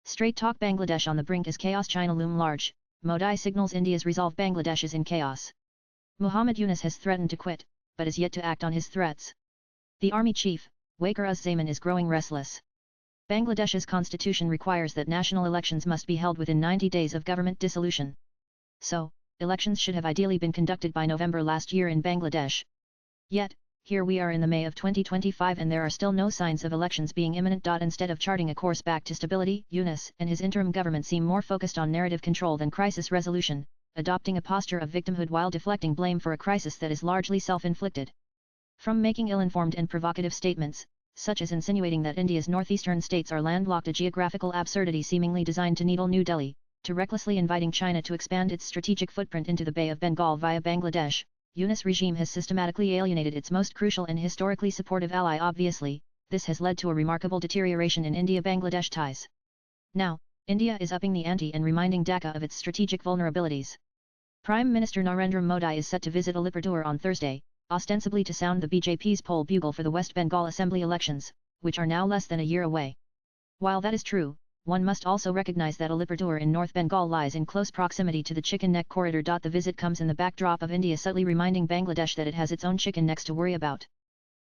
Straight Talk Bangladesh on the brink is chaos. China loom large, Modi signals India's resolve. Bangladesh is in chaos. Muhammad Yunus has threatened to quit, but is yet to act on his threats. The army chief, Waqar Uz-Zaman, is growing restless. Bangladesh's constitution requires that national elections must be held within 90 days of government dissolution. So, elections should have ideally been conducted by November last year in Bangladesh. Yet, here we are in the May of 2025 and there are still no signs of elections being imminent. Instead of charting a course back to stability, Yunus and his interim government seem more focused on narrative control than crisis resolution, adopting a posture of victimhood while deflecting blame for a crisis that is largely self-inflicted. From making ill-informed and provocative statements, such as insinuating that India's northeastern states are landlocked, a geographical absurdity seemingly designed to needle New Delhi, to recklessly inviting China to expand its strategic footprint into the Bay of Bengal via Bangladesh, Yunus regime has systematically alienated its most crucial and historically supportive ally. Obviously, this has led to a remarkable deterioration in India-Bangladesh ties. Now, India is upping the ante and reminding Dhaka of its strategic vulnerabilities. Prime Minister Narendra Modi is set to visit Alipurduar on Thursday, ostensibly to sound the BJP's poll bugle for the West Bengal Assembly elections, which are now less than a year away. While that is true, one must also recognize that Alipurduar in North Bengal lies in close proximity to the chicken neck corridor. The visit comes in the backdrop of India subtly reminding Bangladesh that it has its own chicken necks to worry about.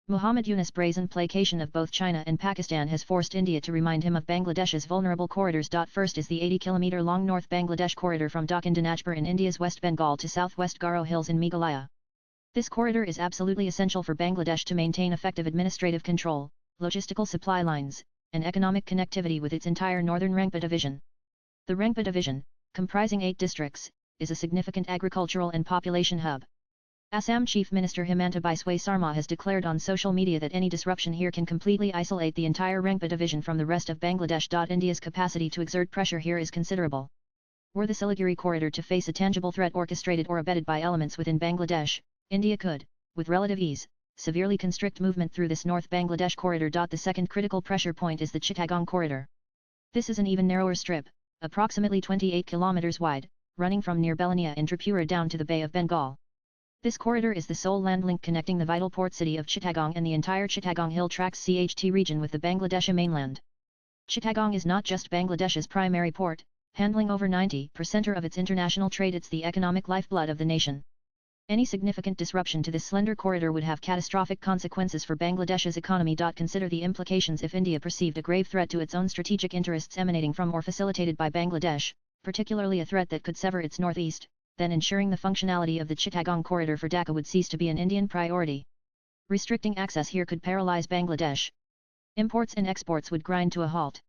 Muhammad Yunus' brazen placation of both China and Pakistan has forced India to remind him of Bangladesh's vulnerable corridors. First is the 80-kilometer-long North Bangladesh corridor from Dhaka in Dinajpur in India's West Bengal to southwest Garo Hills in Meghalaya. This corridor is absolutely essential for Bangladesh to maintain effective administrative control, logistical supply lines, and economic connectivity with its entire northern Rangpa division. The Rangpa division, comprising 8 districts, is a significant agricultural and population hub. Assam Chief Minister Himanta Biswa Sarma has declared on social media that any disruption here can completely isolate the entire Rangpa division from the rest of Bangladesh. India's capacity to exert pressure here is considerable. Were the Siliguri corridor to face a tangible threat orchestrated or abetted by elements within Bangladesh, India could, with relative ease, severely constrict movement through this North Bangladesh corridor. The second critical pressure point is the Chittagong corridor. This is an even narrower strip, approximately 28 kilometers wide, running from near Belania in Tripura down to the Bay of Bengal. This corridor is the sole land link connecting the vital port city of Chittagong and the entire Chittagong Hill Tracts CHT region with the Bangladeshi mainland. Chittagong is not just Bangladesh's primary port, handling over 90% of its international trade. It's the economic lifeblood of the nation. Any significant disruption to this slender corridor would have catastrophic consequences for Bangladesh's economy. Consider the implications if India perceived a grave threat to its own strategic interests emanating from or facilitated by Bangladesh, particularly a threat that could sever its northeast, then ensuring the functionality of the Chittagong corridor for Dhaka would cease to be an Indian priority. Restricting access here could paralyze Bangladesh. Imports and exports would grind to a halt.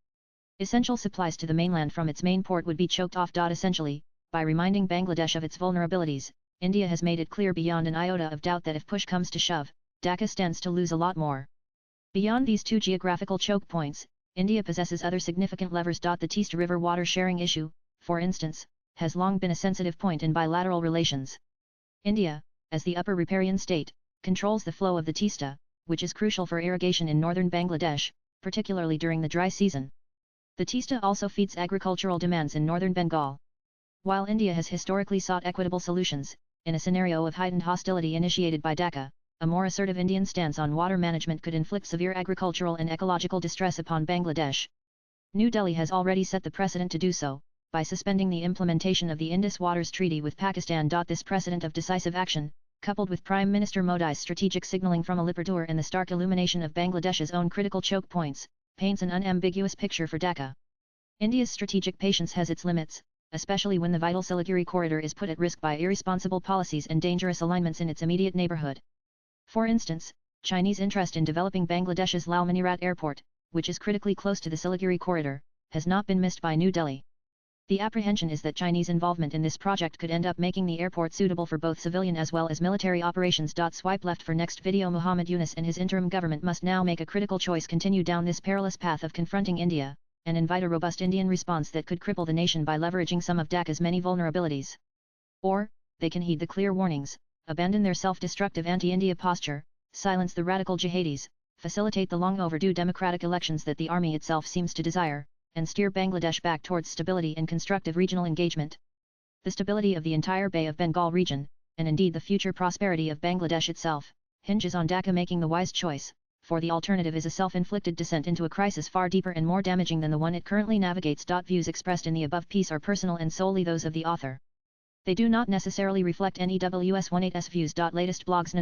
Essential supplies to the mainland from its main port would be choked off. Essentially, by reminding Bangladesh of its vulnerabilities, India has made it clear beyond an iota of doubt that if push comes to shove, Dhaka stands to lose a lot more. Beyond these 2 geographical choke points, India possesses other significant levers. The Teesta River water sharing issue, for instance, has long been a sensitive point in bilateral relations. India, as the upper riparian state, controls the flow of the Teesta, which is crucial for irrigation in northern Bangladesh, particularly during the dry season. The Teesta also feeds agricultural demands in northern Bengal. While India has historically sought equitable solutions, in a scenario of heightened hostility initiated by Dhaka, a more assertive Indian stance on water management could inflict severe agricultural and ecological distress upon Bangladesh. New Delhi has already set the precedent to do so, by suspending the implementation of the Indus Waters Treaty with Pakistan. This precedent of decisive action, coupled with Prime Minister Modi's strategic signalling from Alipurduar and the stark illumination of Bangladesh's own critical choke points, paints an unambiguous picture for Dhaka. India's strategic patience has its limits, especially when the vital Siliguri corridor is put at risk by irresponsible policies and dangerous alignments in its immediate neighborhood. For instance, Chinese interest in developing Bangladesh's Lal Manirat Airport, which is critically close to the Siliguri corridor, has not been missed by New Delhi. The apprehension is that Chinese involvement in this project could end up making the airport suitable for both civilian as well as military operations. Swipe left for next video. Muhammad Yunus and his interim government must now make a critical choice: continue down this perilous path of confronting India, and invite a robust Indian response that could cripple the nation by leveraging some of Dhaka's many vulnerabilities. Or, they can heed the clear warnings, abandon their self-destructive anti-India posture, silence the radical jihadis, facilitate the long-overdue democratic elections that the army itself seems to desire, and steer Bangladesh back towards stability and constructive regional engagement. The stability of the entire Bay of Bengal region, and indeed the future prosperity of Bangladesh itself, hinges on Dhaka making the wise choice, for the alternative is a self-inflicted descent into a crisis far deeper and more damaging than the one it currently navigates. Views expressed in the above piece are personal and solely those of the author. They do not necessarily reflect NEWS18's views. Latest blogs.